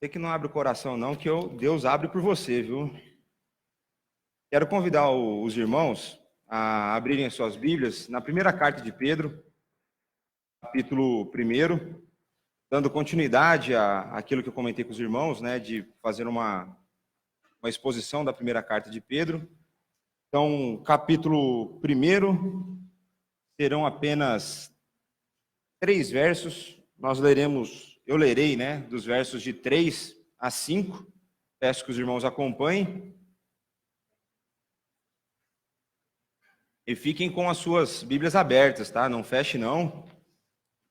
Você que não abre o coração não, que Deus abre por você, viu? Quero convidar os irmãos a abrirem as suas Bíblias na primeira carta de Pedro, capítulo 1, dando continuidade àquilo que eu comentei com os irmãos, né, de fazer uma exposição da primeira carta de Pedro. Então, capítulo 1, serão apenas 3 versos. Eu lerei, né, dos versos de 3 a 5. Peço que os irmãos acompanhem. E fiquem com as suas Bíblias abertas, tá? Não feche não,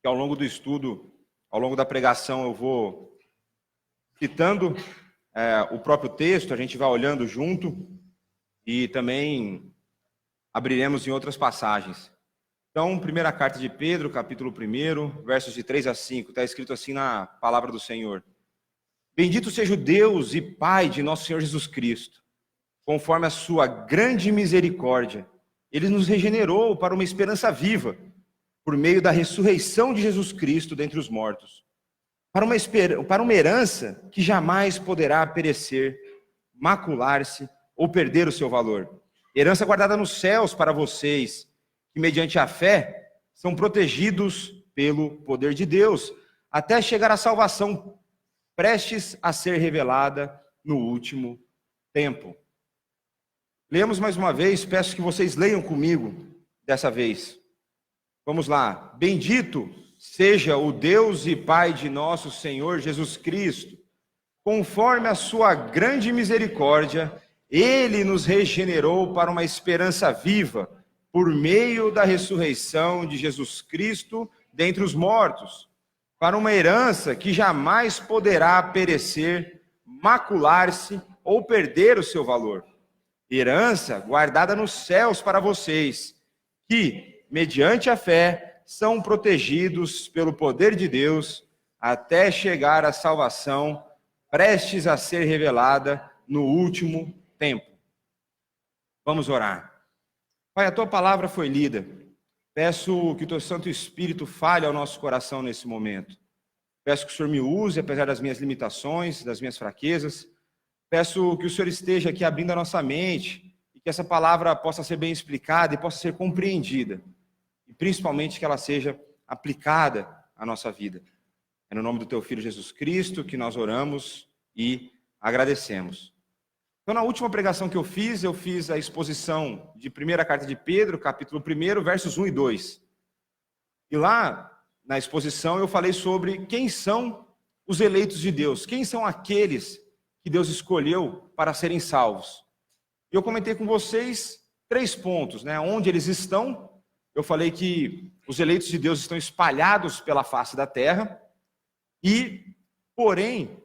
que ao longo do estudo, ao longo da pregação, eu vou citando o próprio texto, a gente vai olhando junto e também abriremos em outras passagens. Então, primeira carta de Pedro, capítulo 1, versos de 3 a 5, está escrito assim na palavra do Senhor. Bendito seja o Deus e Pai de nosso Senhor Jesus Cristo, conforme a sua grande misericórdia, Ele nos regenerou para uma esperança viva, por meio da ressurreição de Jesus Cristo dentre os mortos, para uma herança que jamais poderá perecer, macular-se ou perder o seu valor. Herança guardada nos céus para vocês, que mediante a fé são protegidos pelo poder de Deus, até chegar à salvação prestes a ser revelada no último tempo. Lemos mais uma vez, peço que vocês leiam comigo dessa vez. Vamos lá. Bendito seja o Deus e Pai de nosso Senhor Jesus Cristo. Conforme a sua grande misericórdia, Ele nos regenerou para uma esperança viva, por meio da ressurreição de Jesus Cristo dentre os mortos, para uma herança que jamais poderá perecer, macular-se ou perder o seu valor. Herança guardada nos céus para vocês, que, mediante a fé, são protegidos pelo poder de Deus, até chegar à salvação, prestes a ser revelada no último tempo. Vamos orar. Pai, a Tua palavra foi lida. Peço que o Teu Santo Espírito fale ao nosso coração nesse momento. Peço que o Senhor me use, apesar das minhas limitações, das minhas fraquezas. Peço que o Senhor esteja aqui abrindo a nossa mente e que essa palavra possa ser bem explicada e possa ser compreendida. E principalmente que ela seja aplicada à nossa vida. É no nome do Teu Filho Jesus Cristo que nós oramos e agradecemos. Então, na última pregação que eu fiz a exposição de primeira carta de Pedro, capítulo 1, versos 1 e 2. E lá, na exposição, eu falei sobre quem são os eleitos de Deus, quem são aqueles que Deus escolheu para serem salvos. E eu comentei com vocês 3 pontos, né? Onde eles estão. Eu falei que os eleitos de Deus estão espalhados pela face da terra e, porém,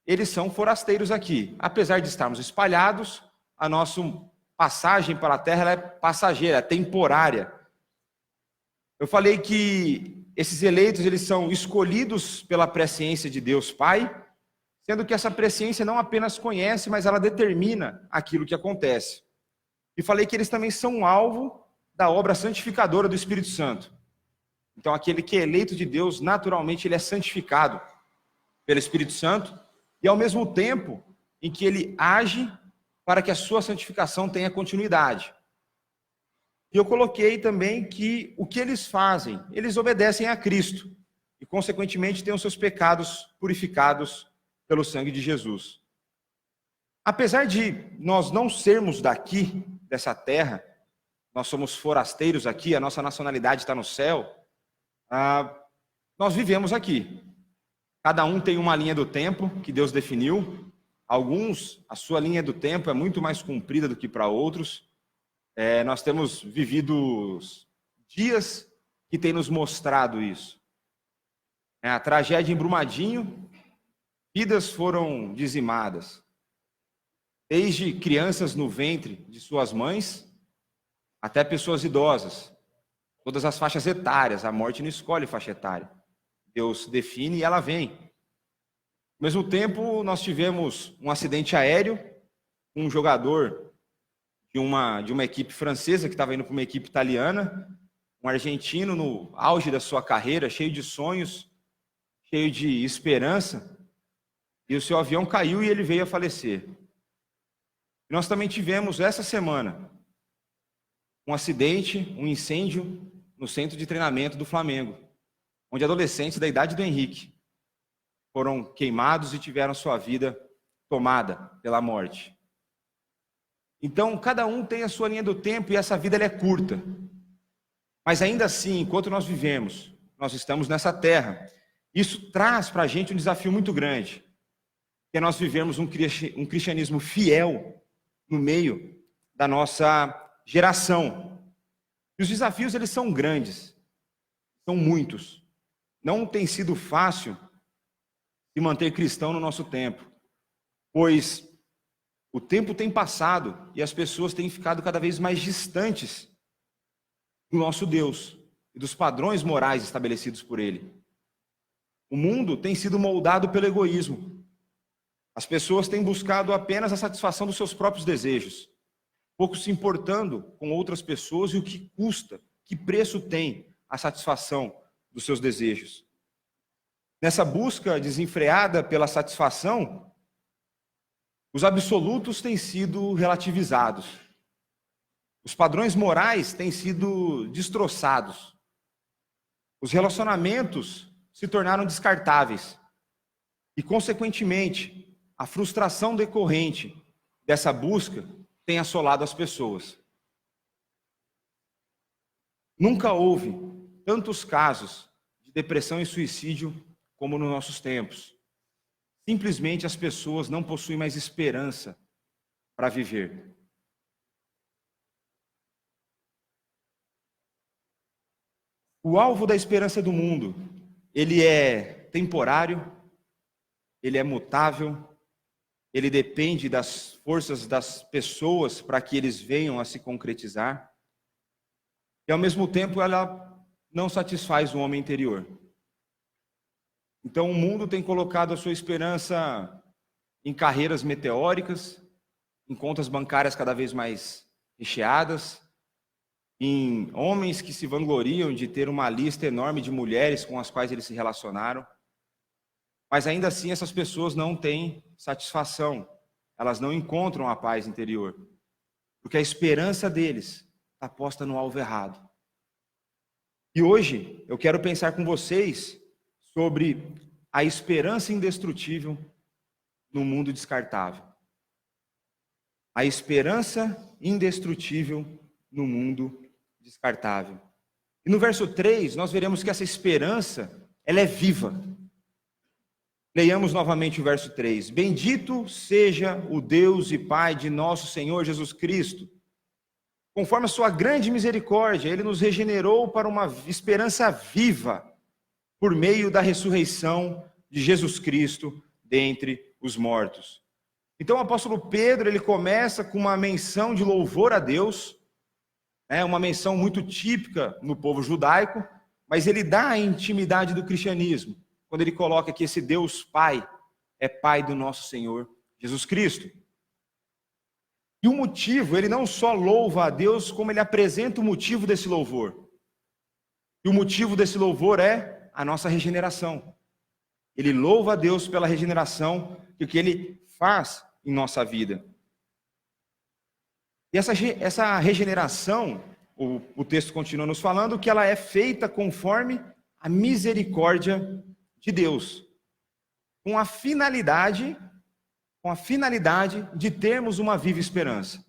eles são forasteiros aqui. Apesar de estarmos espalhados, a nossa passagem pela terra ela é passageira, é temporária. Eu falei que esses eleitos eles são escolhidos pela presciência de Deus Pai, sendo que essa presciência não apenas conhece, mas ela determina aquilo que acontece. E falei que eles também são alvo da obra santificadora do Espírito Santo. Então, aquele que é eleito de Deus, naturalmente, ele é santificado pelo Espírito Santo, e ao mesmo tempo em que ele age para que a sua santificação tenha continuidade. E eu coloquei também que o que eles fazem, eles obedecem a Cristo, e consequentemente têm os seus pecados purificados pelo sangue de Jesus. Apesar de nós não sermos daqui, dessa terra, nós somos forasteiros aqui, a nossa nacionalidade está no céu, nós vivemos aqui. Cada um tem uma linha do tempo que Deus definiu. Alguns, a sua linha do tempo é muito mais comprida do que para outros. Nós temos vivido dias que têm nos mostrado isso. A tragédia em Brumadinho, vidas foram dizimadas. Desde crianças no ventre de suas mães, até pessoas idosas. Todas as faixas etárias, a morte não escolhe faixa etária. Deus define e ela vem. Ao mesmo tempo, nós tivemos um acidente aéreo, um jogador de uma equipe francesa que estava indo para uma equipe italiana, um argentino no auge da sua carreira, cheio de sonhos, cheio de esperança, e o seu avião caiu e ele veio a falecer. E nós também tivemos essa semana um acidente, um incêndio no centro de treinamento do Flamengo, onde adolescentes da idade do Henrique foram queimados e tiveram sua vida tomada pela morte. Então, cada um tem a sua linha do tempo e essa vida ela é curta. Mas ainda assim, enquanto nós vivemos, nós estamos nessa terra. Isso traz para a gente um desafio muito grande, que é nós vivemos um cristianismo fiel no meio da nossa geração. E os desafios, eles são grandes, são muitos. Não tem sido fácil se manter cristão no nosso tempo, pois o tempo tem passado e as pessoas têm ficado cada vez mais distantes do nosso Deus e dos padrões morais estabelecidos por Ele. O mundo tem sido moldado pelo egoísmo. As pessoas têm buscado apenas a satisfação dos seus próprios desejos, pouco se importando com outras pessoas e o que custa, que preço tem a satisfação dos seus desejos. Nessa busca desenfreada pela satisfação, os absolutos têm sido relativizados. Os padrões morais têm sido destroçados. Os relacionamentos se tornaram descartáveis. E, consequentemente, a frustração decorrente dessa busca tem assolado as pessoas. Nunca houve tantos casos de depressão e suicídio como nos nossos tempos. Simplesmente as pessoas não possuem mais esperança para viver. O alvo da esperança do mundo, ele é temporário, ele é mutável, ele depende das forças das pessoas para que eles venham a se concretizar. E, ao mesmo tempo, ela não satisfaz o homem interior. Então, o mundo tem colocado a sua esperança em carreiras meteóricas, em contas bancárias cada vez mais recheadas, em homens que se vangloriam de ter uma lista enorme de mulheres com as quais eles se relacionaram. Mas ainda assim essas pessoas não têm satisfação, elas não encontram a paz interior, porque a esperança deles está posta no alvo errado. E hoje eu quero pensar com vocês sobre a esperança indestrutível no mundo descartável. A esperança indestrutível no mundo descartável. E no verso 3, nós veremos que essa esperança, ela é viva. Leiamos novamente o verso 3. Bendito seja o Deus e Pai de nosso Senhor Jesus Cristo. Conforme a sua grande misericórdia, Ele nos regenerou para uma esperança viva, por meio da ressurreição de Jesus Cristo dentre os mortos. Então o apóstolo Pedro, ele começa com uma menção de louvor a Deus, uma menção muito típica no povo judaico, mas ele dá a intimidade do cristianismo, quando ele coloca que esse Deus Pai é Pai do nosso Senhor Jesus Cristo. E o motivo, ele não só louva a Deus, como ele apresenta o motivo desse louvor. E o motivo desse louvor é a nossa regeneração. Ele louva a Deus pela regeneração e o que Ele faz em nossa vida. E essa regeneração, o texto continua nos falando que ela é feita conforme a misericórdia de Deus, com a finalidade de termos uma viva esperança.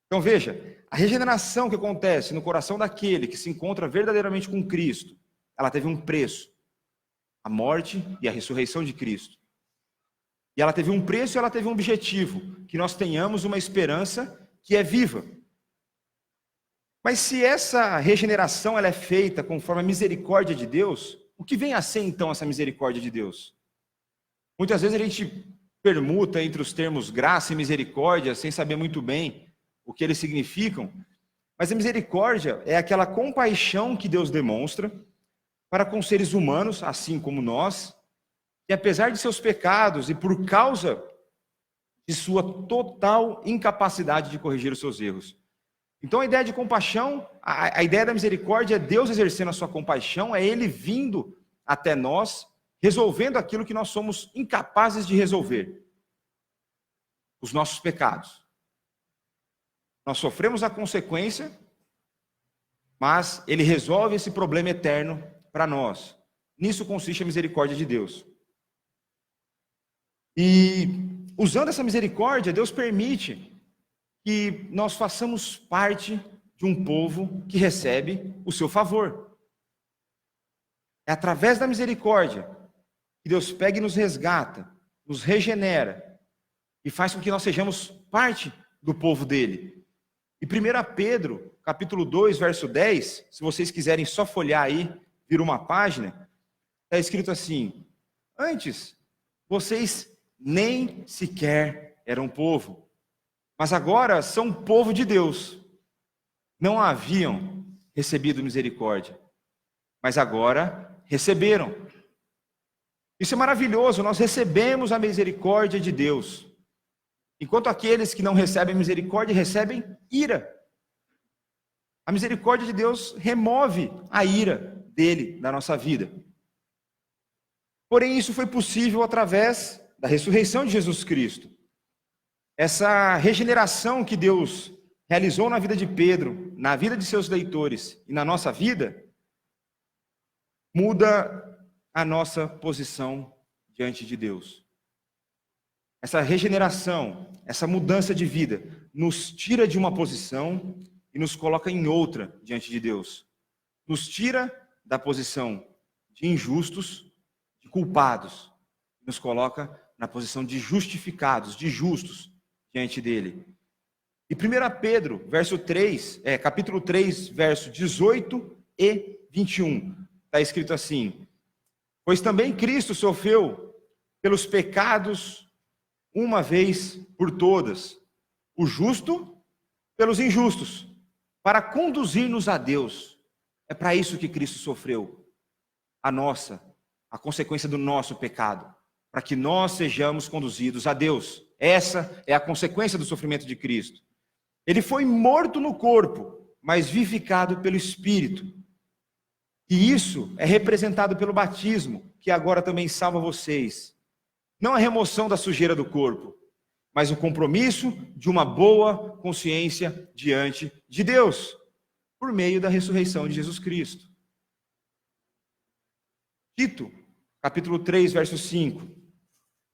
Então veja, a regeneração que acontece no coração daquele que se encontra verdadeiramente com Cristo, ela teve um preço, a morte e a ressurreição de Cristo. E ela teve um preço e ela teve um objetivo, que nós tenhamos uma esperança que é viva. Mas se essa regeneração ela é feita conforme a misericórdia de Deus, o que vem a ser então essa misericórdia de Deus? Muitas vezes a gente permuta entre os termos graça e misericórdia, sem saber muito bem o que eles significam, mas a misericórdia é aquela compaixão que Deus demonstra para com seres humanos, assim como nós, que apesar de seus pecados e por causa de sua total incapacidade de corrigir os seus erros. Então a ideia de compaixão, a ideia da misericórdia é Deus exercendo a sua compaixão, é Ele vindo até nós, resolvendo aquilo que nós somos incapazes de resolver: os nossos pecados. Nós sofremos a consequência, mas ele resolve esse problema eterno para nós. Nisso consiste a misericórdia de Deus. E usando essa misericórdia, Deus permite que nós façamos parte de um povo que recebe o seu favor. É através da misericórdia que Deus pega e nos resgata, nos regenera e faz com que nós sejamos parte do povo dele. E 1 Pedro, capítulo 2, verso 10, se vocês quiserem só folhear aí, vira uma página, está escrito assim: antes, vocês nem sequer eram povo, mas agora são povo de Deus. Não haviam recebido misericórdia, mas agora receberam. Isso é maravilhoso, nós recebemos a misericórdia de Deus. Enquanto aqueles que não recebem misericórdia recebem ira. A misericórdia de Deus remove a ira dele da nossa vida. Porém, isso foi possível através da ressurreição de Jesus Cristo. Essa regeneração que Deus realizou na vida de Pedro, na vida de seus leitores e na nossa vida, muda a nossa posição diante de Deus. Essa regeneração, essa mudança de vida, nos tira de uma posição e nos coloca em outra diante de Deus. Nos tira da posição de injustos, de culpados, nos coloca na posição de justificados, de justos diante dele. E 1 Pedro, capítulo 3, verso 18 e 21, está escrito assim: pois também Cristo sofreu pelos pecados uma vez por todas, o justo pelos injustos, para conduzir-nos a Deus. É para isso que Cristo sofreu, a consequência do nosso pecado, para que nós sejamos conduzidos a Deus. Essa é a consequência do sofrimento de Cristo. Ele foi morto no corpo, mas vivificado pelo Espírito. E isso é representado pelo batismo, que agora também salva vocês. Não a remoção da sujeira do corpo, mas o compromisso de uma boa consciência diante de Deus, por meio da ressurreição de Jesus Cristo. Tito, capítulo 3, verso 5.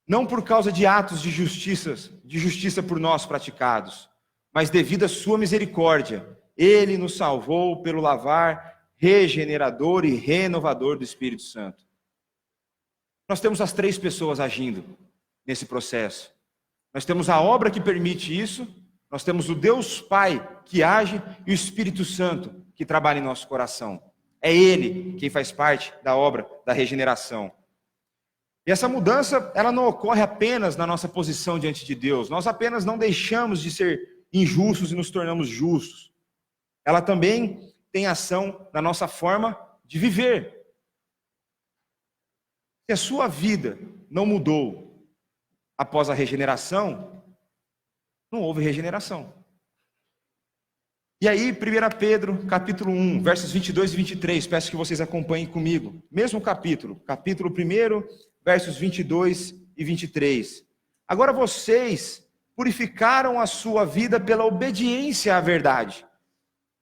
Não por causa de atos de justiça por nós praticados, mas devido à sua misericórdia, ele nos salvou pelo lavar regenerador e renovador do Espírito Santo. Nós temos as três pessoas agindo nesse processo. Nós temos a obra que permite isso, nós temos o Deus Pai que age e o Espírito Santo que trabalha em nosso coração. É Ele quem faz parte da obra da regeneração. E essa mudança, ela não ocorre apenas na nossa posição diante de Deus. Nós apenas não deixamos de ser injustos e nos tornamos justos. Ela também tem ação na nossa forma de viver. Se a sua vida não mudou após a regeneração, não houve regeneração. E aí, 1 Pedro, capítulo 1, versos 22 e 23, peço que vocês acompanhem comigo. Mesmo capítulo 1, versos 22 e 23. Agora vocês purificaram a sua vida pela obediência à verdade,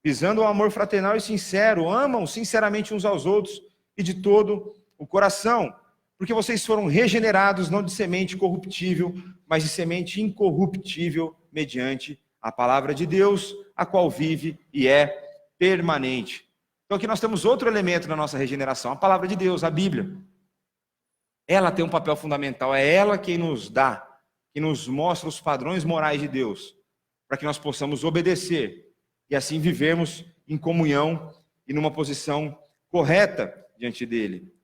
visando o amor fraternal e sincero, amam sinceramente uns aos outros e de todo o coração, porque vocês foram regenerados não de semente corruptível, mas de semente incorruptível, mediante a palavra de Deus, a qual vive e é permanente. Então aqui nós temos outro elemento na nossa regeneração, a palavra de Deus, a Bíblia. Ela tem um papel fundamental, é ela quem nos dá, que nos mostra os padrões morais de Deus, para que nós possamos obedecer e assim vivermos em comunhão e numa posição correta diante dele.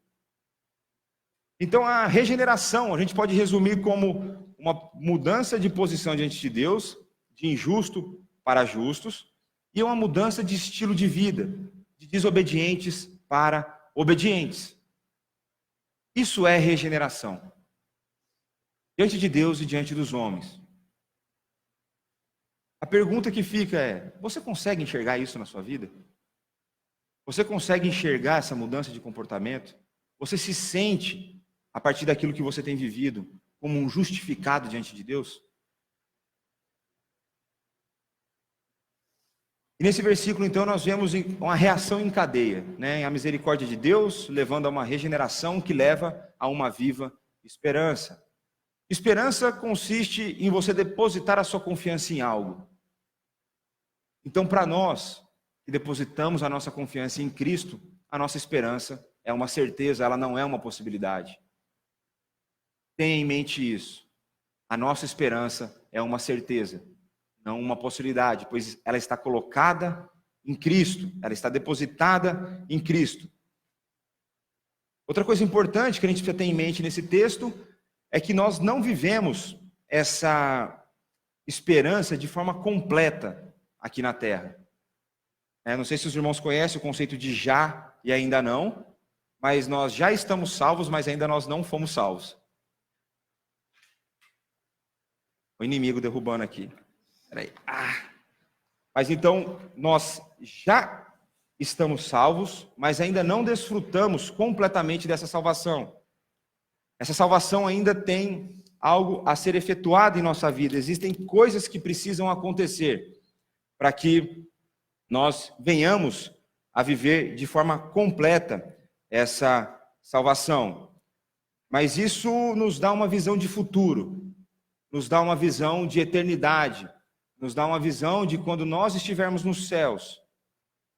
Então a regeneração, a gente pode resumir como uma mudança de posição diante de Deus, de injusto para justos, e uma mudança de estilo de vida, de desobedientes para obedientes. Isso é regeneração. Diante de Deus e diante dos homens. A pergunta que fica é: você consegue enxergar isso na sua vida? Você consegue enxergar essa mudança de comportamento? Você se sente a partir daquilo que você tem vivido, como um justificado diante de Deus? E nesse versículo, então, nós vemos uma reação em cadeia, né? A misericórdia de Deus levando a uma regeneração que leva a uma viva esperança. Esperança consiste em você depositar a sua confiança em algo. Então, para nós que depositamos a nossa confiança em Cristo, a nossa esperança é uma certeza, ela não é uma possibilidade. Tenha em mente isso. A nossa esperança é uma certeza, não uma possibilidade, pois ela está colocada em Cristo, ela está depositada em Cristo. Outra coisa importante que a gente precisa ter em mente nesse texto é que nós não vivemos essa esperança de forma completa aqui na terra. Não sei se os irmãos conhecem o conceito de já e ainda não, mas nós já estamos salvos, mas ainda nós não fomos salvos. O inimigo derrubando aqui. Peraí. Mas então, nós já estamos salvos, mas ainda não desfrutamos completamente dessa salvação. Essa salvação ainda tem algo a ser efetuado em nossa vida. Existem coisas que precisam acontecer para que nós venhamos a viver de forma completa essa salvação. Mas isso nos dá uma visão de futuro, nos dá uma visão de eternidade, nos dá uma visão de quando nós estivermos nos céus,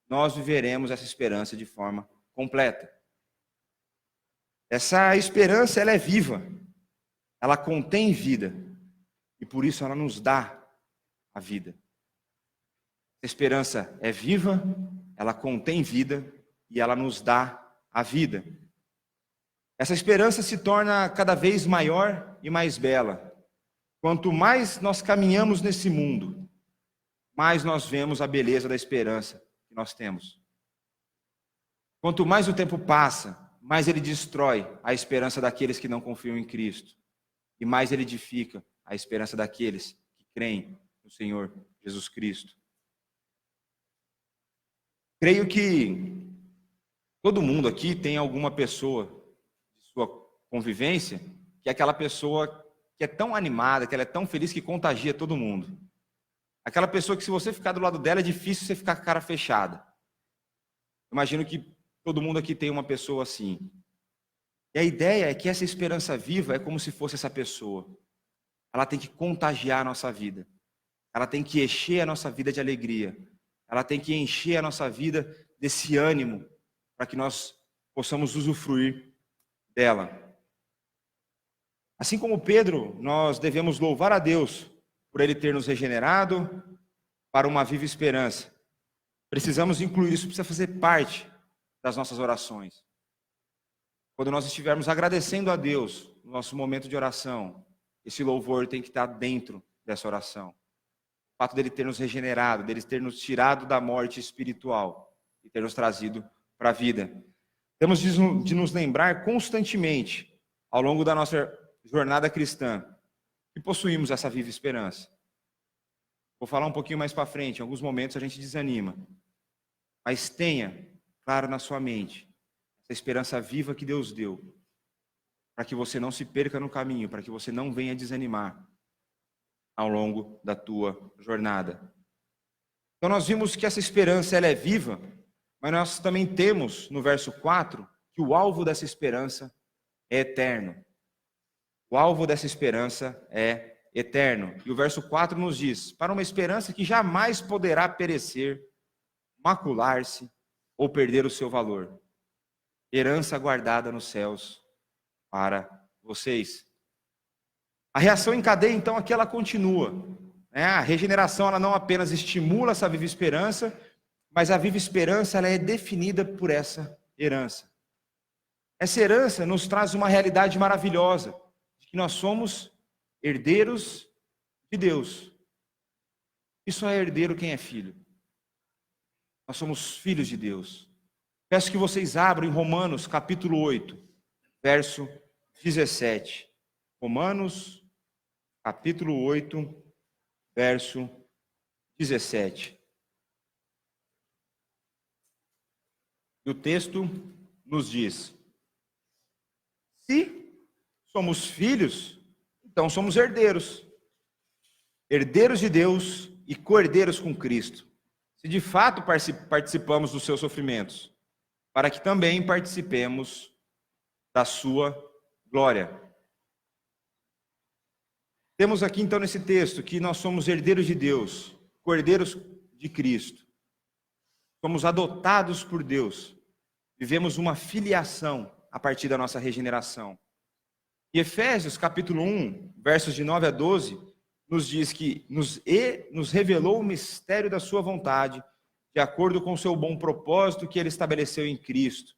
nós viveremos essa esperança de forma completa. Essa esperança, ela é viva, ela contém vida, e por isso ela nos dá a vida. A esperança é viva, ela contém vida, e ela nos dá a vida. Essa esperança se torna cada vez maior e mais bela. Quanto mais nós caminhamos nesse mundo, mais nós vemos a beleza da esperança que nós temos. Quanto mais o tempo passa, mais ele destrói a esperança daqueles que não confiam em Cristo. E mais ele edifica a esperança daqueles que creem no Senhor Jesus Cristo. Creio que todo mundo aqui tem alguma pessoa de sua convivência que é aquela pessoa que é tão animada, que ela é tão feliz que contagia todo mundo. Aquela pessoa que se você ficar do lado dela é difícil você ficar com a cara fechada. Imagino que todo mundo aqui tem uma pessoa assim. E a ideia é que essa esperança viva é como se fosse essa pessoa. Ela tem que contagiar a nossa vida. Ela tem que encher a nossa vida de alegria. Ela tem que encher a nossa vida desse ânimo para que nós possamos usufruir dela. Assim como Pedro, nós devemos louvar a Deus por Ele ter nos regenerado para uma viva esperança. Precisamos incluir isso, precisa fazer parte das nossas orações. Quando nós estivermos agradecendo a Deus no nosso momento de oração, esse louvor tem que estar dentro dessa oração. O fato dele ter nos regenerado, dele ter nos tirado da morte espiritual e ter nos trazido para a vida. Temos de nos lembrar constantemente, ao longo da nossa jornada cristã, que possuímos essa viva esperança. Vou falar um pouquinho mais para frente, em alguns momentos a gente desanima. Mas tenha claro na sua mente essa esperança viva que Deus deu, para que você não se perca no caminho, para que você não venha desanimar ao longo da tua jornada. Então nós vimos que essa esperança ela é viva, mas nós também temos no verso 4 que o alvo dessa esperança é eterno. O alvo dessa esperança é eterno. E o verso 4 nos diz: para uma esperança que jamais poderá perecer, macular-se ou perder o seu valor. Herança guardada nos céus para vocês. A reação em cadeia, então, aqui ela continua. A regeneração ela não apenas estimula essa viva esperança, mas a viva esperança ela é definida por essa herança. Essa herança nos traz uma realidade maravilhosa, de que nós somos herdeiros de Deus. E só é herdeiro quem é filho. Nós somos filhos de Deus. Peço que vocês abram em Romanos capítulo 8, verso 17. Romanos capítulo 8, verso 17. E o texto nos diz: se somos filhos, então somos herdeiros. Herdeiros de Deus e co-herdeiros com Cristo. Se de fato participamos dos seus sofrimentos, para que também participemos da sua glória. Temos aqui então nesse texto que nós somos herdeiros de Deus, co-herdeiros de Cristo. Somos adotados por Deus. Vivemos uma filiação a partir da nossa regeneração. E Efésios capítulo 1, versos de 9 a 12, nos diz que nos revelou o mistério da sua vontade, de acordo com o seu bom propósito que ele estabeleceu em Cristo.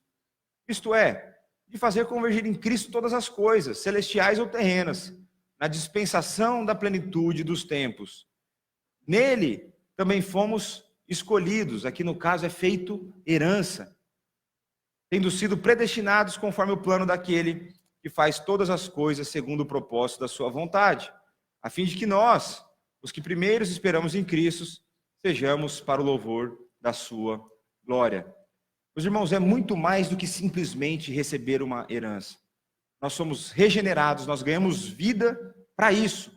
Isto é, de fazer convergir em Cristo todas as coisas, celestiais ou terrenas, na dispensação da plenitude dos tempos. Nele também fomos escolhidos, aqui no caso é feito herança, tendo sido predestinados conforme o plano daquele que faz todas as coisas segundo o propósito da sua vontade, a fim de que nós, os que primeiros esperamos em Cristo, sejamos para o louvor da sua glória. Meus irmãos, é muito mais do que simplesmente receber uma herança. Nós somos regenerados, nós ganhamos vida para isso.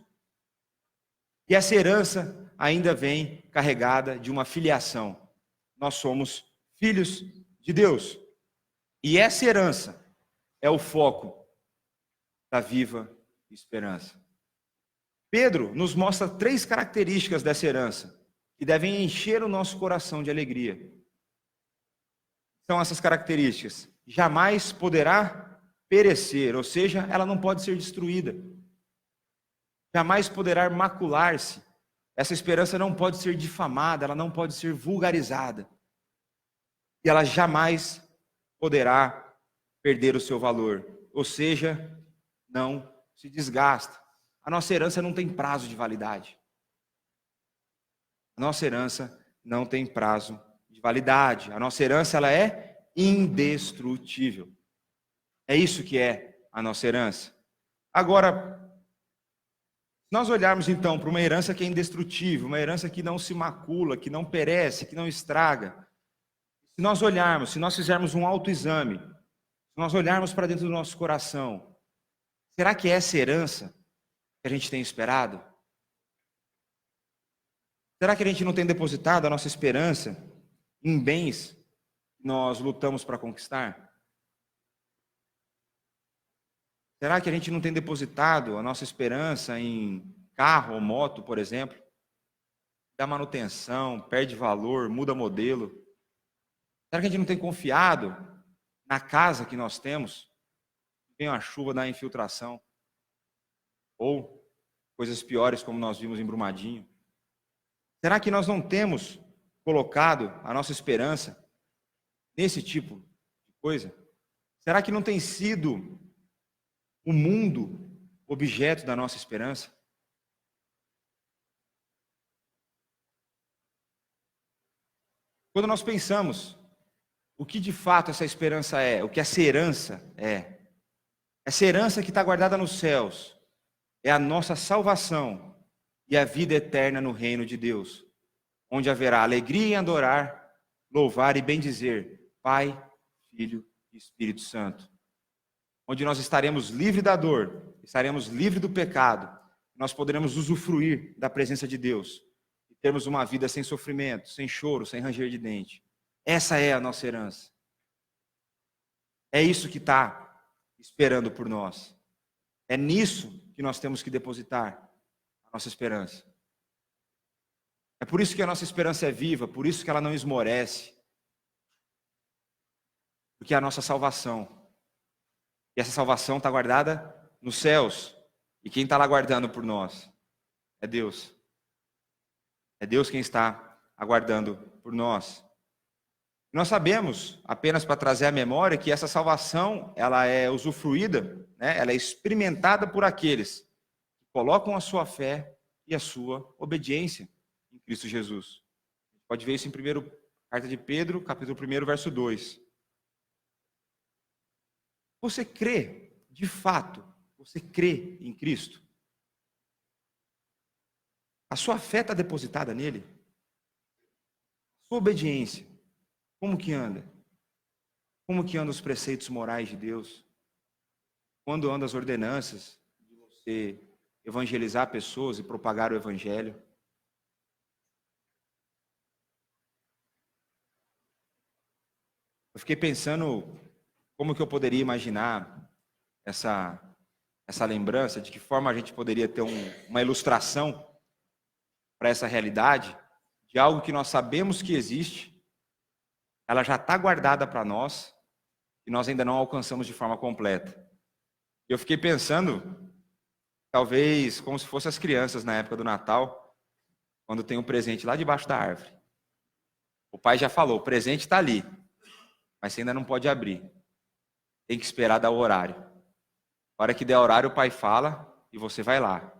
E essa herança ainda vem carregada de uma filiação. Nós somos filhos de Deus. E essa herança é o foco da Viva Esperança. Pedro nos mostra 3 características dessa herança que devem encher o nosso coração de alegria. São essas características: jamais poderá perecer, ou seja, ela não pode ser destruída. Jamais poderá macular-se. Essa esperança não pode ser difamada, ela não pode ser vulgarizada. E ela jamais poderá perder o seu valor, ou seja, não se desgasta. A nossa herança não tem prazo de validade. A nossa herança não tem prazo de validade. A nossa herança ela é indestrutível. É isso que é a nossa herança. Agora, se nós olharmos então para uma herança que é indestrutível, uma herança que não se macula, que não perece, que não estraga, se nós olharmos, se nós fizermos um autoexame, se nós olharmos para dentro do nosso coração, será que é essa herança que a gente tem esperado? Será que a gente não tem depositado a nossa esperança em bens que nós lutamos para conquistar? Será que a gente não tem depositado a nossa esperança em carro ou moto, por exemplo? Dá manutenção, perde valor, muda modelo. Será que a gente não tem confiado na casa que nós temos? Vem uma chuva, dá infiltração. Ou coisas piores como nós vimos em Brumadinho. Será que nós não temos colocado a nossa esperança nesse tipo de coisa? Será que não tem sido o mundo objeto da nossa esperança? Quando nós pensamos o que de fato essa esperança é, o que essa herança é, essa herança que está guardada nos céus é a nossa salvação e a vida eterna no reino de Deus, onde haverá alegria em adorar, louvar e bendizer Pai, Filho e Espírito Santo. Onde nós estaremos livres da dor, estaremos livres do pecado, nós poderemos usufruir da presença de Deus e termos uma vida sem sofrimento, sem choro, sem ranger de dente. Essa é a nossa herança. É isso que está esperando por nós. É nisso que nós temos que depositar a nossa esperança. É por isso que a nossa esperança é viva, por isso que ela não esmorece. Porque é a nossa salvação. E essa salvação está guardada nos céus. E quem está lá guardando por nós? É Deus. É Deus quem está aguardando por nós. E nós sabemos, apenas para trazer à memória, que essa salvação ela é usufruída, né? Ela é experimentada por aqueles que colocam a sua fé e a sua obediência em Cristo Jesus. A gente pode ver isso em 1 Carta de Pedro, capítulo 1, verso 2. Você crê, de fato, você crê em Cristo? A sua fé está depositada nele? Sua obediência, como que anda? Como que andam os preceitos morais de Deus? quando andam as ordenanças de você evangelizar pessoas e propagar o evangelho? Eu fiquei pensando como que eu poderia imaginar essa lembrança, de que forma a gente poderia ter uma ilustração para essa realidade de algo que nós sabemos que existe, ela já está guardada para nós e nós ainda não alcançamos de forma completa. Eu fiquei pensando, talvez como se fossem as crianças na época do Natal, quando tem um presente lá debaixo da árvore. O pai já falou, o presente está ali, mas você ainda não pode abrir. Tem que esperar dar o horário. A hora que der horário, o pai fala e você vai lá.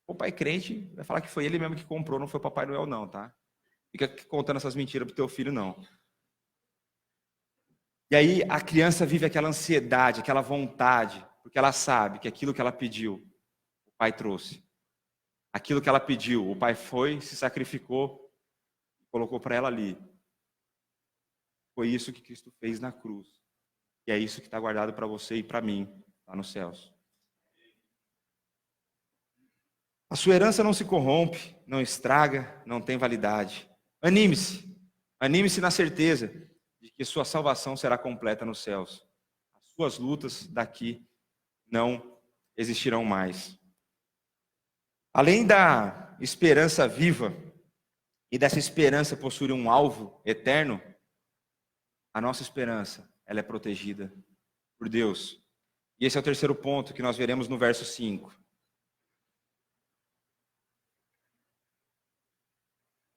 O pai crente vai falar que foi ele mesmo que comprou, não foi o Papai Noel não, tá? Fica contando essas mentiras pro teu filho, não. E aí a criança vive aquela ansiedade, aquela vontade, porque ela sabe que aquilo que ela pediu, o pai trouxe. Aquilo que ela pediu, o pai foi, se sacrificou, colocou para ela ali. Foi isso que Cristo fez na cruz. E é isso que está guardado para você e para mim, lá nos céus. A sua herança não se corrompe, não estraga, não tem validade. Anime-se. Anime-se na certeza de que sua salvação será completa nos céus. As suas lutas daqui não existirão mais. Além da esperança viva e dessa esperança possuir um alvo eterno, a nossa esperança, ela é protegida por Deus. E esse é o terceiro ponto que nós veremos no verso 5.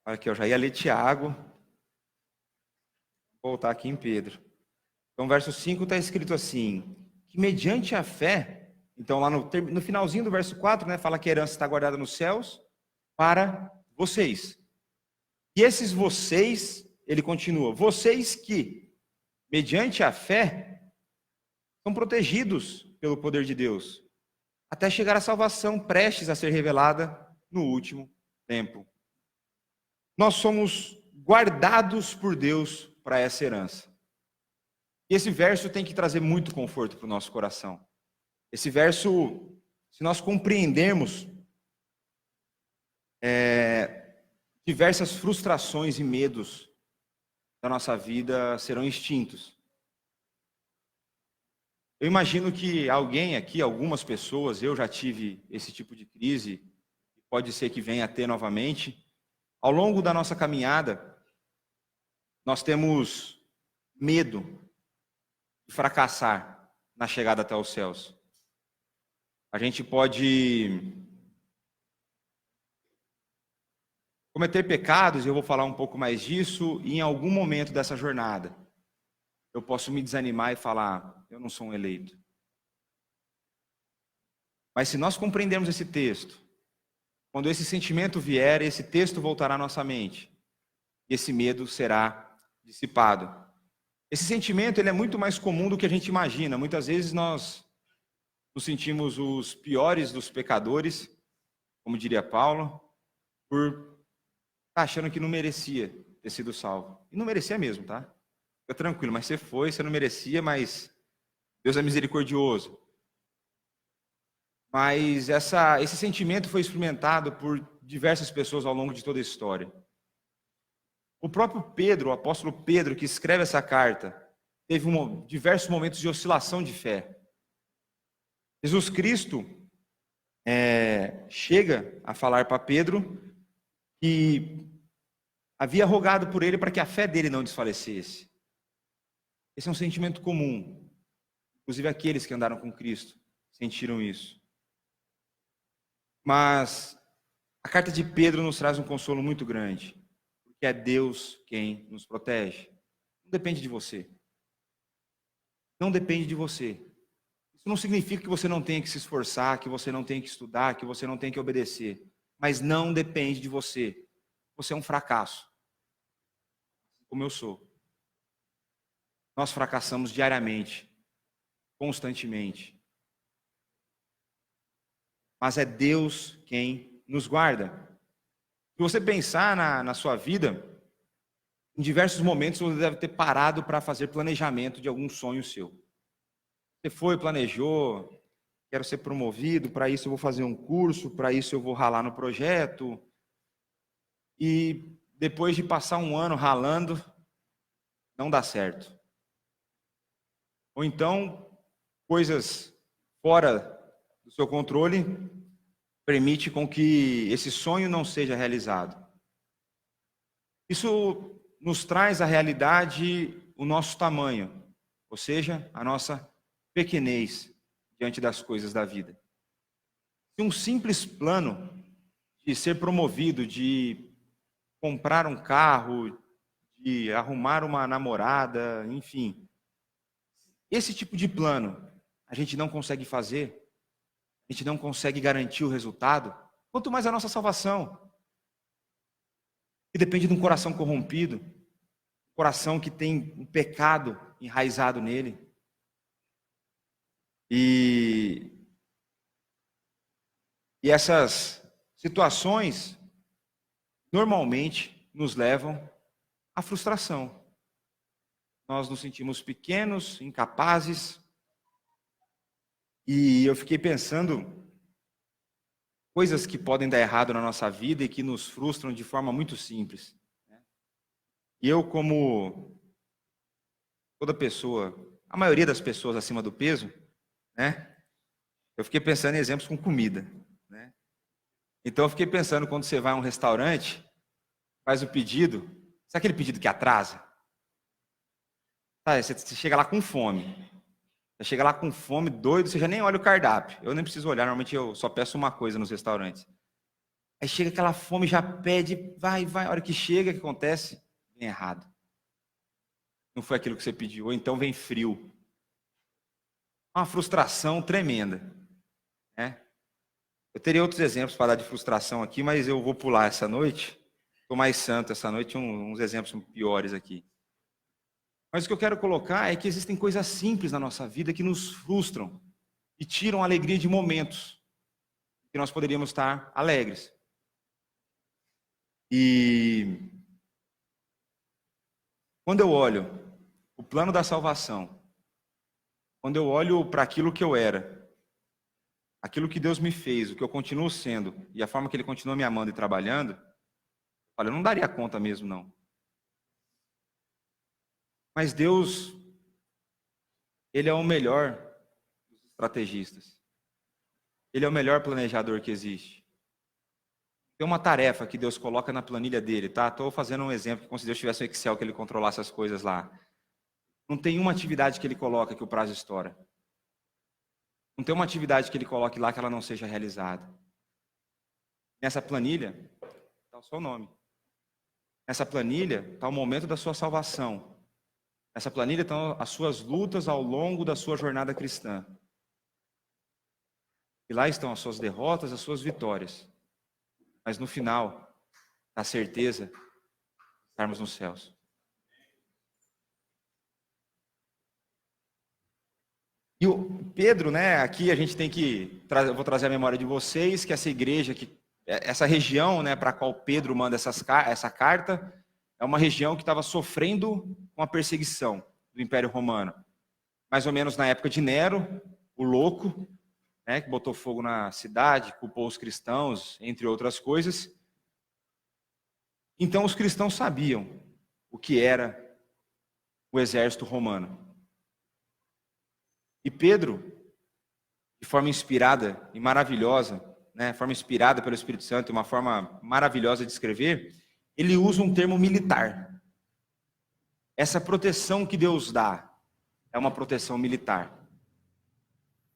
Aqui, eu já ia ler Tiago. Vou voltar aqui em Pedro. Então, verso 5 está escrito assim, que mediante a fé, então lá no finalzinho do verso 4, né, fala que a herança está guardada nos céus para vocês. E esses vocês, ele continua, vocês que, mediante a fé, são protegidos pelo poder de Deus, até chegar à salvação prestes a ser revelada no último tempo. Nós somos guardados por Deus para essa herança. E esse verso tem que trazer muito conforto para o nosso coração. Esse verso, se nós compreendermos diversas frustrações e medos da nossa vida serão extintos. Eu imagino que alguém aqui, algumas pessoas, eu já tive esse tipo de crise, pode ser que venha a ter novamente. Ao longo da nossa caminhada, nós temos medo de fracassar na chegada até os céus. A gente pode cometer pecados, e eu vou falar um pouco mais disso, e em algum momento dessa jornada, eu posso me desanimar e falar, eu não sou um eleito. Mas se nós compreendermos esse texto, quando esse sentimento vier, esse texto voltará à nossa mente, e esse medo será dissipado. Esse sentimento ele é muito mais comum do que a gente imagina. Muitas vezes nós nos sentimos os piores dos pecadores, como diria Paulo, por estar achando que não merecia ter sido salvo. E não merecia mesmo, tá? Fica tranquilo, mas você não merecia, mas Deus é misericordioso. Mas esse sentimento foi experimentado por diversas pessoas ao longo de toda a história. O próprio Pedro, o apóstolo Pedro, que escreve essa carta, teve diversos momentos de oscilação de fé. Jesus Cristo chega a falar para Pedro que havia rogado por ele para que a fé dele não desfalecesse. Esse é um sentimento comum. Inclusive aqueles que andaram com Cristo sentiram isso. Mas a carta de Pedro nos traz um consolo muito grande, porque é Deus quem nos protege. Não depende de você. Não depende de você. Isso não significa que você não tenha que se esforçar, que você não tenha que estudar, que você não tenha que obedecer. Mas não depende de você. Você é um fracasso, como eu sou. Nós fracassamos diariamente, constantemente. Mas é Deus quem nos guarda. Se você pensar na sua vida, em diversos momentos você deve ter parado para fazer planejamento de algum sonho seu. Você foi, planejou, quero ser promovido, para isso eu vou fazer um curso, para isso eu vou ralar no projeto. E depois de passar um ano ralando, não dá certo. Ou então, coisas fora do seu controle permite com que esse sonho não seja realizado. Isso nos traz à realidade o nosso tamanho, ou seja, a nossa pequenez diante das coisas da vida. Se um simples plano de ser promovido, de comprar um carro, de arrumar uma namorada, enfim, esse tipo de plano a gente não consegue fazer, a gente não consegue garantir o resultado, quanto mais a nossa salvação, que depende de um coração corrompido, um coração que tem um pecado enraizado nele. E essas situações normalmente nos levam à frustração. Nós nos sentimos pequenos, incapazes. E eu fiquei pensando coisas que podem dar errado na nossa vida e que nos frustram de forma muito simples. E eu, como toda pessoa, a maioria das pessoas acima do peso, né? Eu fiquei pensando em exemplos com comida, né? Então eu fiquei pensando quando você vai a um restaurante, faz o pedido, sabe aquele pedido que atrasa? Você chega lá com fome. Você chega lá com fome, doido, você já nem olha o cardápio. Eu nem preciso olhar, normalmente eu só peço uma coisa nos restaurantes. Aí chega aquela fome, já pede, vai. A hora que chega, o que acontece? Vem errado. Não foi aquilo que você pediu, ou então vem frio. Uma frustração tremenda, né? Eu teria outros exemplos para dar de frustração aqui, mas eu vou pular essa noite. Estou mais santo essa noite, uns exemplos piores aqui. Mas o que eu quero colocar é que existem coisas simples na nossa vida que nos frustram e tiram a alegria de momentos que nós poderíamos estar alegres. E quando eu olho o plano da salvação, quando eu olho para aquilo que eu era, aquilo que Deus me fez, o que eu continuo sendo e a forma que Ele continua me amando e trabalhando, olha, eu não daria conta mesmo, não. Mas Deus, Ele é o melhor dos estrategistas. Ele é o melhor planejador que existe. Tem uma tarefa que Deus coloca na planilha dele, tá? Estou fazendo um exemplo, como se Deus tivesse um Excel que Ele controlasse as coisas lá. Não tem uma atividade que Ele coloca que o prazo estoura. Não tem uma atividade que Ele coloque lá que ela não seja realizada. Nessa planilha está o seu nome. Nessa planilha está o momento da sua salvação. Nessa planilha estão as suas lutas ao longo da sua jornada cristã. E lá estão as suas derrotas, as suas vitórias. Mas no final, a certeza de estarmos nos céus. E o Pedro, né, aqui a gente tem que, eu vou trazer a memória de vocês, que essa igreja, essa região, né, para a qual Pedro manda essa carta, é uma região que estava sofrendo com a perseguição do Império Romano. Mais ou menos na época de Nero, o louco, né, que botou fogo na cidade, culpou os cristãos, entre outras coisas. Então os cristãos sabiam o que era o exército romano. E Pedro, de forma inspirada e maravilhosa, né, forma inspirada pelo Espírito Santo, uma forma maravilhosa de escrever, ele usa um termo militar. Essa proteção que Deus dá é uma proteção militar.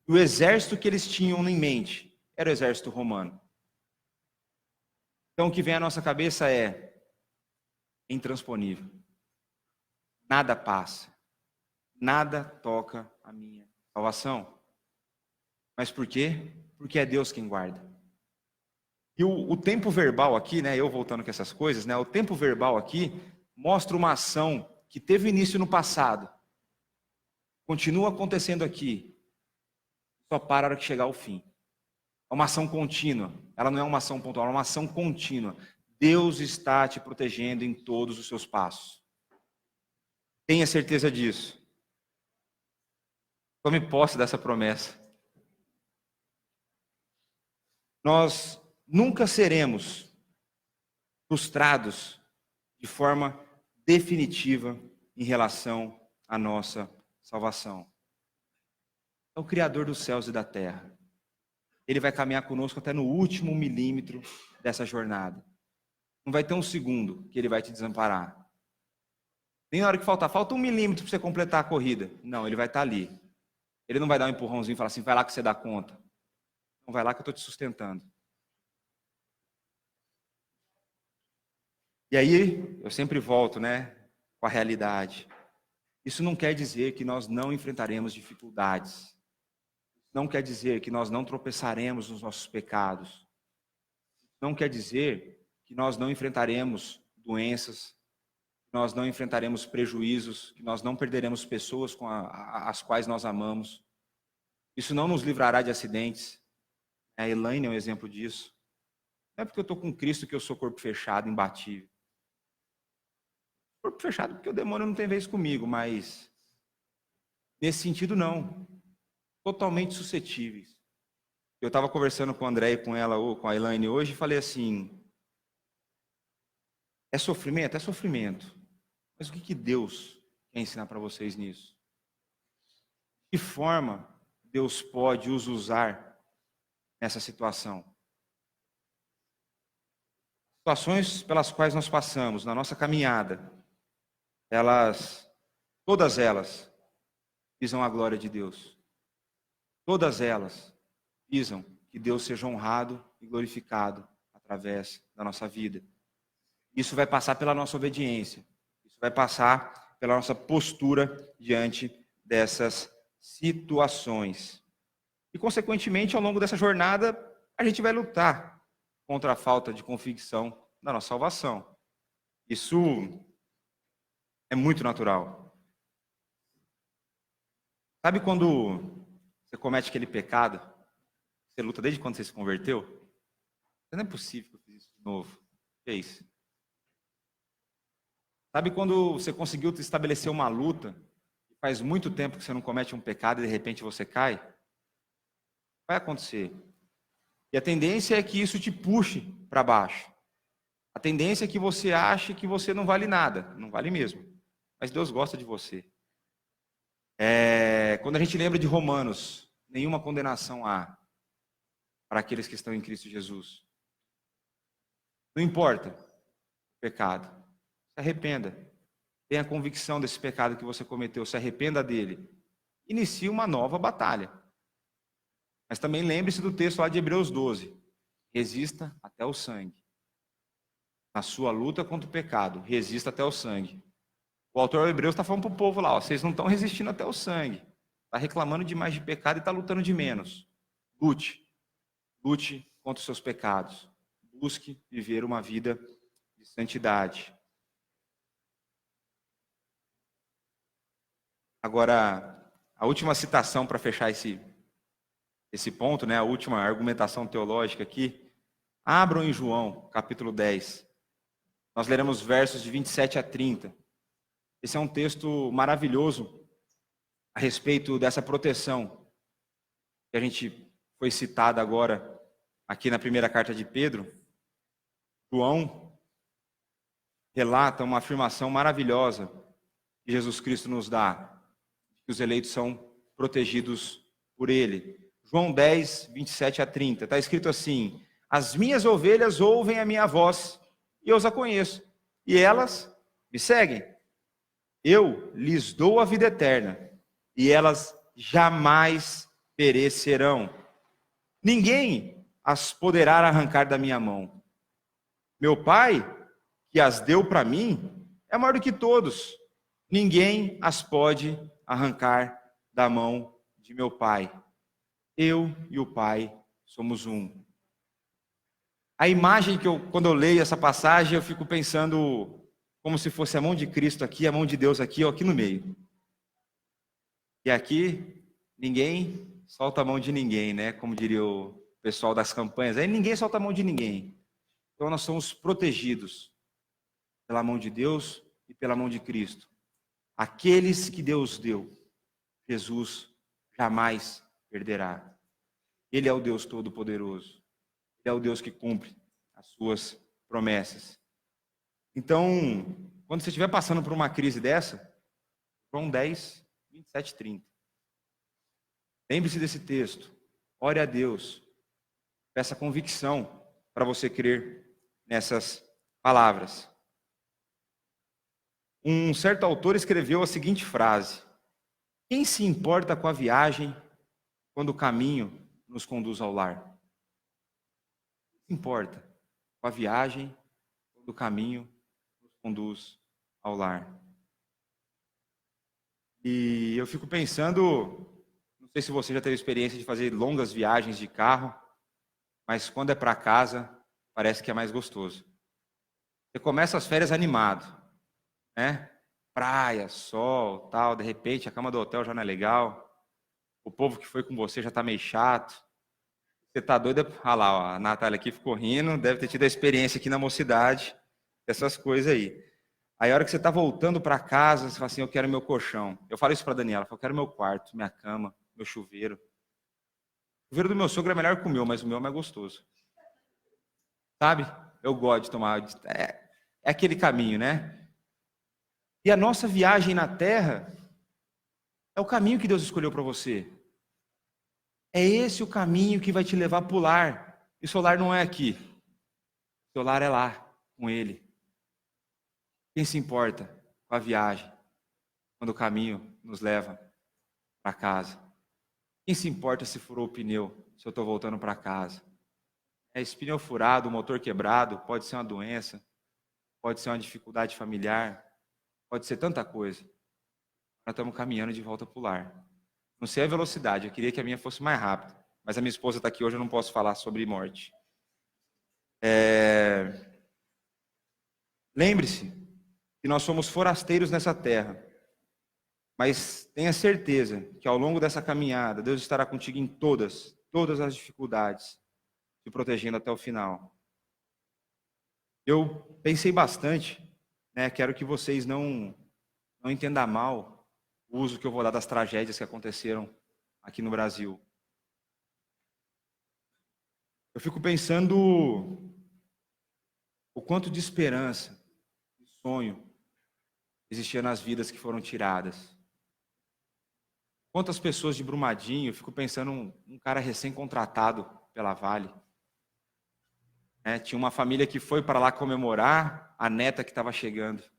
E o exército que eles tinham em mente era o exército romano. Então o que vem à nossa cabeça é intransponível. Nada passa. Nada toca a minha salvação. Mas por quê? Porque é Deus quem guarda. E o tempo verbal aqui, né, eu voltando com essas coisas, né, o tempo verbal aqui mostra uma ação que teve início no passado, continua acontecendo aqui, só para a hora que chegar ao fim. É uma ação contínua, ela não é uma ação pontual, é uma ação contínua. Deus está te protegendo em todos os seus passos. Tenha certeza disso. Tome posse dessa promessa. nós nunca seremos frustrados de forma definitiva em relação à nossa salvação. É o Criador dos céus e da terra. Ele vai caminhar conosco até no último milímetro dessa jornada. Não vai ter um segundo que ele vai te desamparar. Nem na hora que falta 1 milímetro para você completar a corrida. Não, ele vai estar ali. Ele não vai dar um empurrãozinho e falar assim, vai lá que você dá conta. Não, vai lá que eu estou te sustentando. E aí, eu sempre volto, com a realidade. Isso não quer dizer que nós não enfrentaremos dificuldades. Não quer dizer que nós não tropeçaremos nos nossos pecados. Não quer dizer que nós não enfrentaremos doenças, que nós não enfrentaremos prejuízos, que nós não perderemos pessoas as quais nós amamos. Isso não nos livrará de acidentes. A Elaine é um exemplo disso. Não é porque eu estou com Cristo que eu sou corpo fechado, imbatível. Corpo fechado porque o demônio não tem vez comigo, mas nesse sentido não. Totalmente suscetíveis. Eu estava conversando com o André e com ela, ou com a Elaine hoje, e falei assim, é sofrimento? É sofrimento. Mas o que Deus quer ensinar para vocês nisso? De que forma Deus pode os usar nessa situação? Situações pelas quais nós passamos na nossa caminhada, todas elas visam a glória de Deus. Todas elas visam que Deus seja honrado e glorificado através da nossa vida. Isso vai passar pela nossa obediência. Isso vai passar pela nossa postura diante dessas situações. E, consequentemente, ao longo dessa jornada, a gente vai lutar contra a falta de convicção da nossa salvação. Isso é muito natural. Sabe quando você comete aquele pecado, você luta desde quando você se converteu? Não é possível que eu fiz isso de novo. Que é isso? Sabe quando você conseguiu estabelecer uma luta, e faz muito tempo que você não comete um pecado e de repente você cai? Vai acontecer. E a tendência é que isso te puxe para baixo. A tendência é que você ache que você não vale nada. Não vale mesmo. Mas Deus gosta de você. Quando a gente lembra de Romanos, nenhuma condenação há para aqueles que estão em Cristo Jesus. Não importa o pecado. Se arrependa. Tenha a convicção desse pecado que você cometeu. Se arrependa dele. Inicie uma nova batalha. Mas também lembre-se do texto lá de Hebreus 12. Resista até o sangue. Na sua luta contra o pecado, resista até o sangue. O autor Hebreus está falando para o povo lá, vocês não estão resistindo até o sangue. Está reclamando demais de pecado e está lutando de menos. Lute. Lute contra os seus pecados. Busque viver uma vida de santidade. Agora, a última citação para fechar esse ponto, a última argumentação teológica aqui. Abram em João, capítulo 10. Nós leremos versos de 27 a 30. Esse é um texto maravilhoso a respeito dessa proteção que a gente foi citada agora aqui na primeira carta de Pedro. João relata uma afirmação maravilhosa que Jesus Cristo nos dá, que os eleitos são protegidos por ele. João 10, 27 a 30. Está escrito assim: as minhas ovelhas ouvem a minha voz e eu as conheço, e elas me seguem. Eu lhes dou a vida eterna, e elas jamais perecerão. Ninguém as poderá arrancar da minha mão. Meu Pai, que as deu para mim, é maior do que todos. Ninguém as pode arrancar da mão de meu Pai. Eu e o Pai somos um. A imagem quando eu leio essa passagem, eu fico pensando como se fosse a mão de Cristo aqui, a mão de Deus aqui, aqui no meio. E aqui, ninguém solta a mão de ninguém, como diria o pessoal das campanhas. Aí ninguém solta a mão de ninguém. Então nós somos protegidos pela mão de Deus e pela mão de Cristo. Aqueles que Deus deu, Jesus jamais perderá. Ele é o Deus Todo-Poderoso. Ele é o Deus que cumpre as suas promessas. Então, quando você estiver passando por uma crise dessa, João 10, 27 e 30. Lembre-se desse texto. Ore a Deus. Peça convicção para você crer nessas palavras. Um certo autor escreveu a seguinte frase: quem se importa com a viagem quando o caminho nos conduz ao lar? Quem se importa com a viagem quando o caminho nos conduz ao lar? E eu fico pensando, não sei se você já teve experiência de fazer longas viagens de carro, mas quando é para casa, parece que é mais gostoso. Você começa as férias animado, né? Praia, sol, tal, de repente a cama do hotel já não é legal, o povo que foi com você já está meio chato, você está doido, ah lá, ó, a Natália aqui ficou rindo, deve ter tido a experiência aqui na mocidade, essas coisas aí. Aí a hora que você está voltando para casa, você fala assim, eu quero meu colchão. Eu falo isso para a Daniela, eu quero meu quarto, minha cama, meu chuveiro. O chuveiro do meu sogro é melhor que o meu, mas o meu é mais gostoso. Sabe? Eu gosto de tomar, é aquele caminho, né? E a nossa viagem na Terra é o caminho que Deus escolheu para você. É esse o caminho que vai te levar para o lar. E o seu lar não é aqui. O seu lar é lá, com Ele. Quem se importa com a viagem, quando o caminho nos leva para casa? Quem se importa se furou o pneu, se eu estou voltando para casa? Esse pneu furado, o motor quebrado, pode ser uma doença, pode ser uma dificuldade familiar, pode ser tanta coisa. Nós estamos caminhando de volta para o lar. Não sei a velocidade, eu queria que a minha fosse mais rápida, mas a minha esposa está aqui hoje, eu não posso falar sobre morte. Lembre-se que nós somos forasteiros nessa terra, mas tenha certeza que ao longo dessa caminhada, Deus estará contigo em todas as dificuldades, te protegendo até o final. Eu pensei bastante, né, quero que vocês não entendam mal o uso que eu vou dar das tragédias que aconteceram aqui no Brasil. Eu fico pensando o quanto de esperança, de sonho existia nas vidas que foram tiradas. Quantas pessoas de Brumadinho, eu fico pensando um cara recém-contratado pela Vale. Tinha uma família que foi para lá comemorar a neta que estava chegando.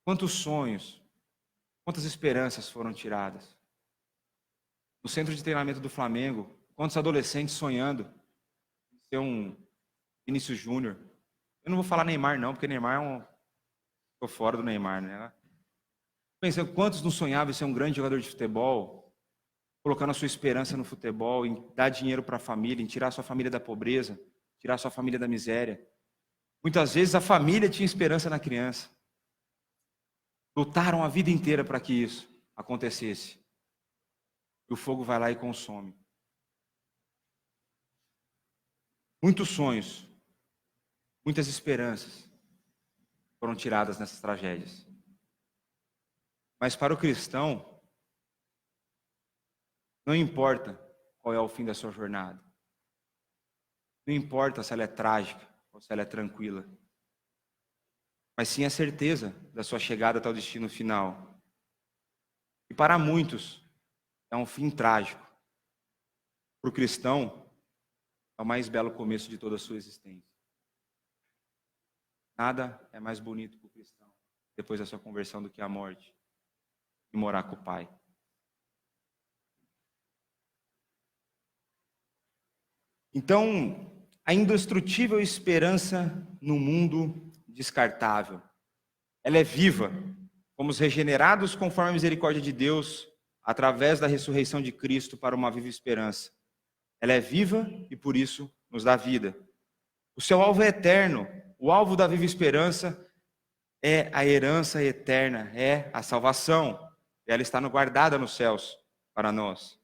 Quantos sonhos, quantas esperanças foram tiradas. No centro de treinamento do Flamengo, quantos adolescentes sonhando em ser um Vinícius Júnior. Eu não vou falar Neymar não, porque Neymar Estou fora do Neymar, né? Pensando quantos não sonhavam em ser um grande jogador de futebol, colocando a sua esperança no futebol, em dar dinheiro para a família, em tirar a sua família da pobreza, tirar a sua família da miséria. Muitas vezes a família tinha esperança na criança. Lutaram a vida inteira para que isso acontecesse. E o fogo vai lá e consome. Muitos sonhos, muitas esperanças foram tiradas nessas tragédias. Mas para o cristão, não importa qual é o fim da sua jornada. Não importa se ela é trágica ou se ela é tranquila. Mas sim a certeza da sua chegada até o destino final. E para muitos, é um fim trágico. Para o cristão, é o mais belo começo de toda a sua existência. Nada é mais bonito para o cristão, depois da sua conversão, do que a morte e morar com o Pai. Então, a indestrutível esperança no mundo descartável. Ela é viva. Fomos regenerados conforme a misericórdia de Deus, através da ressurreição de Cristo para uma viva esperança. Ela é viva e por isso nos dá vida. O seu alvo é eterno. O alvo da viva esperança é a herança eterna, é a salvação. Ela está guardada nos céus para nós.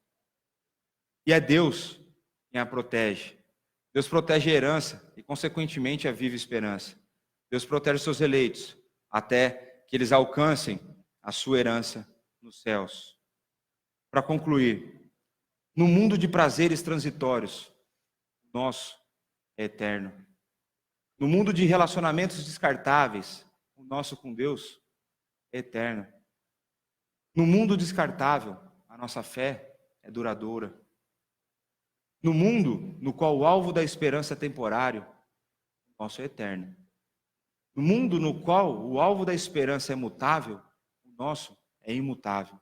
E é Deus quem a protege. Deus protege a herança e, consequentemente, a viva esperança. Deus protege os seus eleitos até que eles alcancem a sua herança nos céus. Para concluir, No mundo de prazeres transitórios, o nosso é eterno. No mundo de relacionamentos descartáveis, o nosso com Deus é eterno. No mundo descartável, a nossa fé é duradoura. No mundo no qual o alvo da esperança é temporário, o nosso é eterno. No mundo no qual o alvo da esperança é mutável, o nosso é imutável.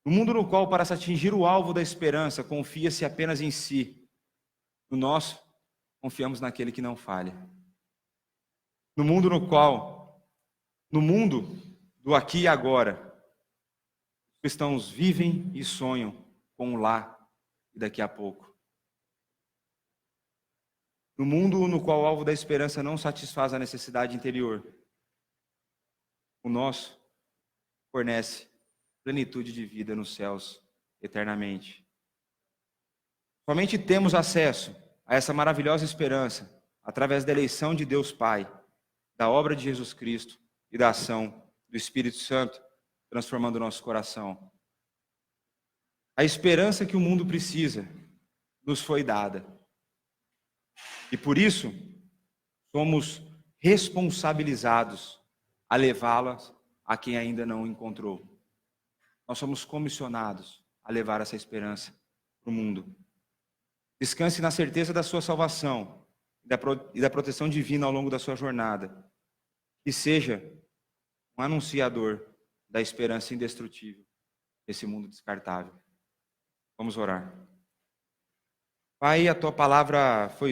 No mundo no qual, para se atingir o alvo da esperança, confia-se apenas em si, no nosso, confiamos naquele que não falha. No mundo no mundo do aqui e agora, os cristãos vivem e sonham com o lá e daqui a pouco. No mundo no qual o alvo da esperança não satisfaz a necessidade interior, o nosso fornece plenitude de vida nos céus eternamente. Somente temos acesso a essa maravilhosa esperança através da eleição de Deus Pai, da obra de Jesus Cristo e da ação do Espírito Santo, transformando o nosso coração. A esperança que o mundo precisa nos foi dada. E por isso, somos responsabilizados a levá-la a quem ainda não encontrou. Nós somos comissionados a levar essa esperança para o mundo. Descanse na certeza da sua salvação e da proteção divina ao longo da sua jornada. E seja um anunciador da esperança indestrutível desse mundo descartável. Vamos orar. Pai, a tua palavra foi